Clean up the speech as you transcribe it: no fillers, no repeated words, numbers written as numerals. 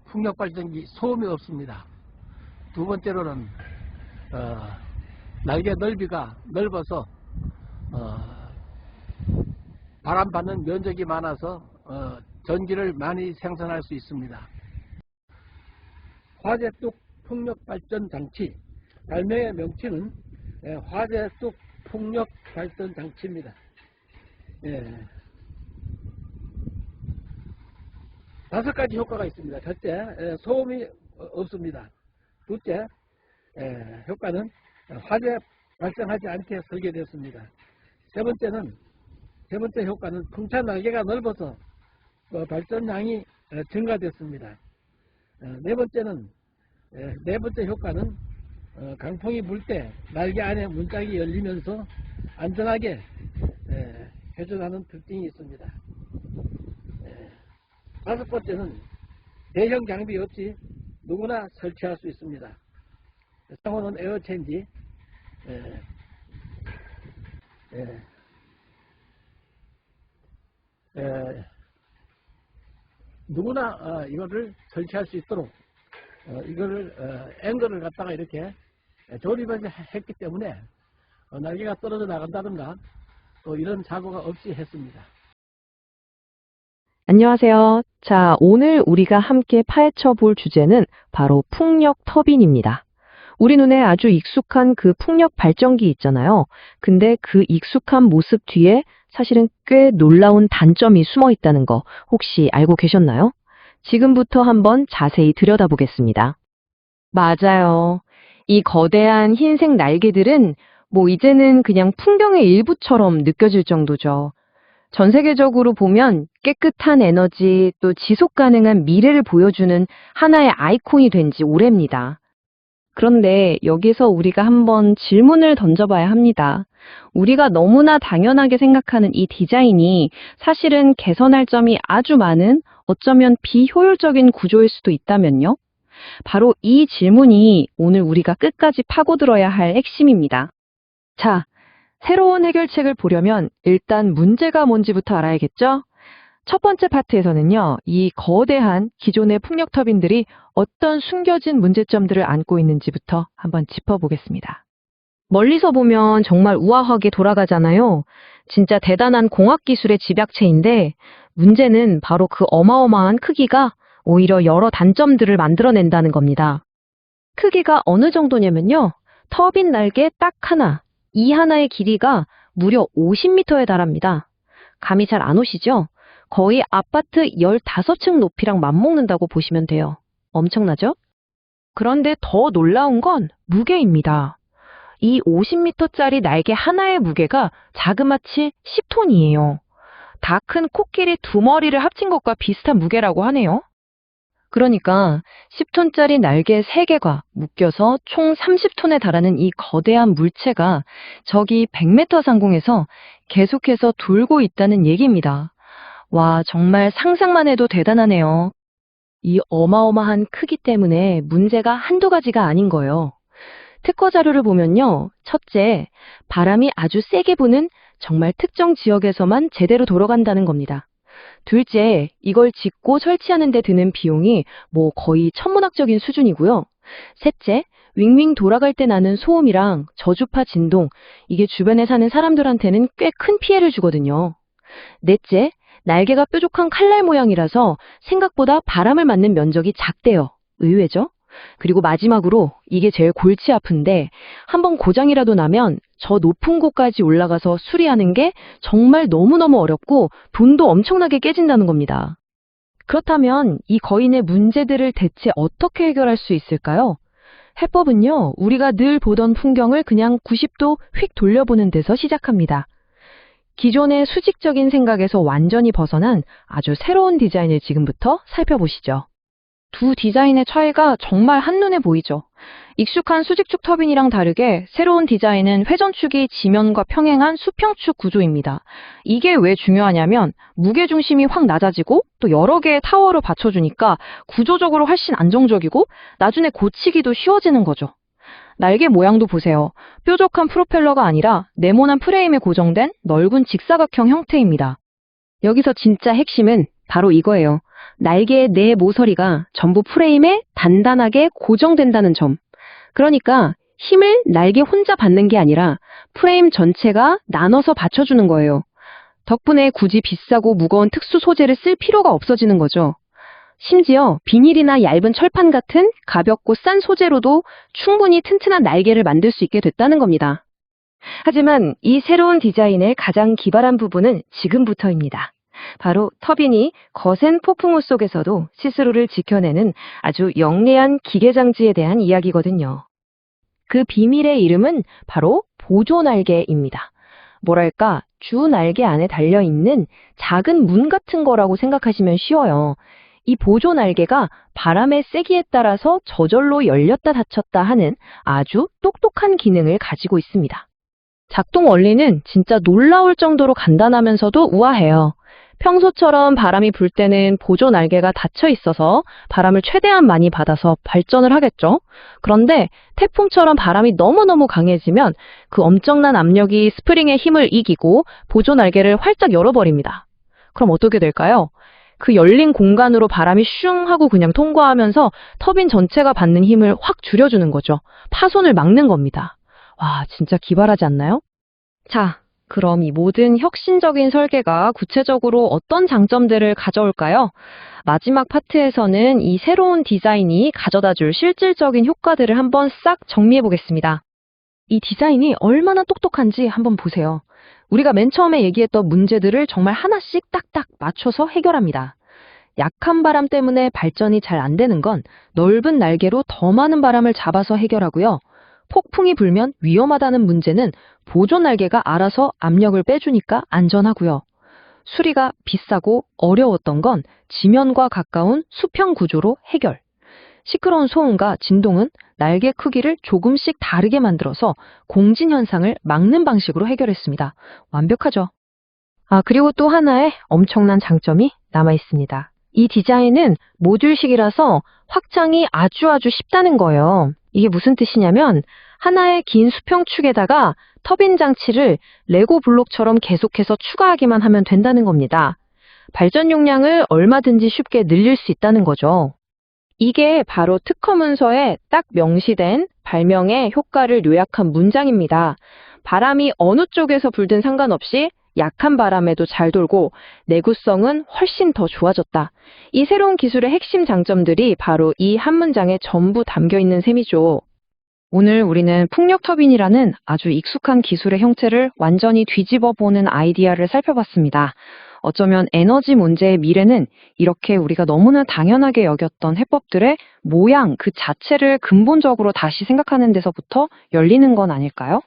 풍력 발전기 소음이 없습니다. 두 번째로는 날개 넓이가 넓어서 바람 받는 면적이 많아서 전기를 많이 생산할 수 있습니다. 화재뚝 풍력 발전 장치, 발명의 명칭은 화재뚝 풍력 발전 장치입니다. 다섯 가지 효과가 있습니다. 첫째, 소음이 없습니다. 둘째, 효과는 화재 발생하지 않게 설계되었습니다. 세 번째 효과는 풍차 날개가 넓어서 발전량이 증가됐습니다. 네 번째 효과는 강풍이 불 때 날개 안에 문짝이 열리면서 안전하게 회전하는 특징이 있습니다. 다섯 번째는 대형 장비 없이 누구나 설치할 수 있습니다. 상호는 에어체인지, 누구나 이거를 설치할 수 있도록 이거를 앵글을 갖다가 이렇게 조립을 했기 때문에 날개가 떨어져 나간다든가 또 이런 사고가 없이 했습니다. 안녕하세요. 자, 오늘 우리가 함께 파헤쳐 볼 주제는 바로 풍력 터빈입니다. 우리 눈에 아주 익숙한 그 풍력 발전기 있잖아요. 근데 그 익숙한 모습 뒤에 사실은 꽤 놀라운 단점이 숨어 있다는 거 혹시 알고 계셨나요? 지금부터 한번 자세히 들여다보겠습니다. 맞아요. 이 거대한 흰색 날개들은 이제는 그냥 풍경의 일부처럼 느껴질 정도죠. 전 세계적으로 보면 깨끗한 에너지 또 지속 가능한 미래를 보여주는 하나의 아이콘이 된 지 오래입니다. 그런데 여기서 우리가 한번 질문을 던져봐야 합니다. 우리가 너무나 당연하게 생각하는 이 디자인이 사실은 개선할 점이 아주 많은 어쩌면 비효율적인 구조일 수도 있다면요? 바로 이 질문이 오늘 우리가 끝까지 파고들어야 할 핵심입니다. 자, 새로운 해결책을 보려면 일단 문제가 뭔지부터 알아야겠죠? 첫 번째 파트에서는요, 이 거대한 기존의 풍력 터빈들이 어떤 숨겨진 문제점들을 안고 있는지부터 한번 짚어보겠습니다. 멀리서 보면 정말 우아하게 돌아가잖아요. 진짜 대단한 공학기술의 집약체인데 문제는 바로 그 어마어마한 크기가 오히려 여러 단점들을 만들어낸다는 겁니다. 크기가 어느 정도냐면요, 터빈 날개 딱 하나, 이 하나의 길이가 무려 50m에 달합니다. 감이 잘 안 오시죠? 거의 아파트 15층 높이랑 맞먹는다고 보시면 돼요. 엄청나죠? 그런데 더 놀라운 건 무게입니다. 이 50m짜리 날개 하나의 무게가 자그마치 10톤이에요. 다 큰 코끼리 2마리를 합친 것과 비슷한 무게라고 하네요. 그러니까 10톤짜리 날개 3개가 묶여서 총 30톤에 달하는 이 거대한 물체가 저기 100m 상공에서 계속해서 돌고 있다는 얘기입니다. 와, 정말 상상만 해도 대단하네요. 이 어마어마한 크기 때문에 문제가 한두 가지가 아닌 거예요. 특허 자료를 보면요. 첫째, 바람이 아주 세게 부는 정말 특정 지역에서만 제대로 돌아간다는 겁니다. 둘째, 이걸 짓고 설치하는 데 드는 비용이 거의 천문학적인 수준이고요. 셋째, 윙윙 돌아갈 때 나는 소음이랑 저주파 진동, 이게 주변에 사는 사람들한테는 꽤 큰 피해를 주거든요. 넷째, 날개가 뾰족한 칼날 모양이라서 생각보다 바람을 맞는 면적이 작대요. 의외죠? 그리고 마지막으로 이게 제일 골치 아픈데 한번 고장이라도 나면 저 높은 곳까지 올라가서 수리하는 게 정말 너무너무 어렵고 돈도 엄청나게 깨진다는 겁니다. 그렇다면 이 거인의 문제들을 대체 어떻게 해결할 수 있을까요? 해법은요, 우리가 늘 보던 풍경을 그냥 90도 휙 돌려보는 데서 시작합니다. 기존의 수직적인 생각에서 완전히 벗어난 아주 새로운 디자인을 지금부터 살펴보시죠. 두 디자인의 차이가 정말 한눈에 보이죠. 익숙한 수직축 터빈이랑 다르게 새로운 디자인은 회전축이 지면과 평행한 수평축 구조입니다. 이게 왜 중요하냐면 무게중심이 확 낮아지고 또 여러 개의 타워를 받쳐주니까 구조적으로 훨씬 안정적이고 나중에 고치기도 쉬워지는 거죠. 날개 모양도 보세요. 뾰족한 프로펠러가 아니라 네모난 프레임에 고정된 넓은 직사각형 형태입니다. 여기서 진짜 핵심은 바로 이거예요. 날개의 네 모서리가 전부 프레임에 단단하게 고정된다는 점. 그러니까 힘을 날개 혼자 받는 게 아니라 프레임 전체가 나눠서 받쳐주는 거예요. 덕분에 굳이 비싸고 무거운 특수 소재를 쓸 필요가 없어지는 거죠. 심지어 비닐이나 얇은 철판 같은 가볍고 싼 소재로도 충분히 튼튼한 날개를 만들 수 있게 됐다는 겁니다. 하지만 이 새로운 디자인의 가장 기발한 부분은 지금부터입니다. 바로 터빈이 거센 폭풍우 속에서도 스스로를 지켜내는 아주 영리한 기계장치에 대한 이야기거든요. 그 비밀의 이름은 바로 보조날개입니다. 뭐랄까, 주 날개 안에 달려있는 작은 문 같은 거라고 생각하시면 쉬워요. 이 보조날개가 바람의 세기에 따라서 저절로 열렸다 닫혔다 하는 아주 똑똑한 기능을 가지고 있습니다. 작동 원리는 진짜 놀라울 정도로 간단하면서도 우아해요. 평소처럼 바람이 불 때는 보조 날개가 닫혀 있어서 바람을 최대한 많이 받아서 발전을 하겠죠. 그런데 태풍처럼 바람이 너무너무 강해지면 그 엄청난 압력이 스프링의 힘을 이기고 보조 날개를 활짝 열어버립니다. 그럼 어떻게 될까요? 그 열린 공간으로 바람이 슝 하고 그냥 통과하면서 터빈 전체가 받는 힘을 확 줄여주는 거죠. 파손을 막는 겁니다. 와, 진짜 기발하지 않나요? 자, 그럼 이 모든 혁신적인 설계가 구체적으로 어떤 장점들을 가져올까요? 마지막 파트에서는 이 새로운 디자인이 가져다줄 실질적인 효과들을 한번 싹 정리해 보겠습니다. 이 디자인이 얼마나 똑똑한지 한번 보세요. 우리가 맨 처음에 얘기했던 문제들을 정말 하나씩 딱딱 맞춰서 해결합니다. 약한 바람 때문에 발전이 잘 안 되는 건 넓은 날개로 더 많은 바람을 잡아서 해결하고요. 폭풍이 불면 위험하다는 문제는 보조 날개가 알아서 압력을 빼주니까 안전하고요. 수리가 비싸고 어려웠던 건 지면과 가까운 수평 구조로 해결. 시끄러운 소음과 진동은 날개 크기를 조금씩 다르게 만들어서 공진 현상을 막는 방식으로 해결했습니다. 완벽하죠? 그리고 또 하나의 엄청난 장점이 남아 있습니다. 이 디자인은 모듈식이라서 확장이 아주 쉽다는 거예요. 이게 무슨 뜻이냐면 하나의 긴 수평축에다가 터빈 장치를 레고 블록처럼 계속해서 추가하기만 하면 된다는 겁니다. 발전 용량을 얼마든지 쉽게 늘릴 수 있다는 거죠. 이게 바로 특허 문서에 딱 명시된 발명의 효과를 요약한 문장입니다. 바람이 어느 쪽에서 불든 상관없이 약한 바람에도 잘 돌고 내구성은 훨씬 더 좋아졌다. 이 새로운 기술의 핵심 장점들이 바로 이 한 문장에 전부 담겨 있는 셈이죠. 오늘 우리는 풍력 터빈이라는 아주 익숙한 기술의 형태를 완전히 뒤집어 보는 아이디어를 살펴봤습니다. 어쩌면 에너지 문제의 미래는 이렇게 우리가 너무나 당연하게 여겼던 해법들의 모양 그 자체를 근본적으로 다시 생각하는 데서부터 열리는 건 아닐까요?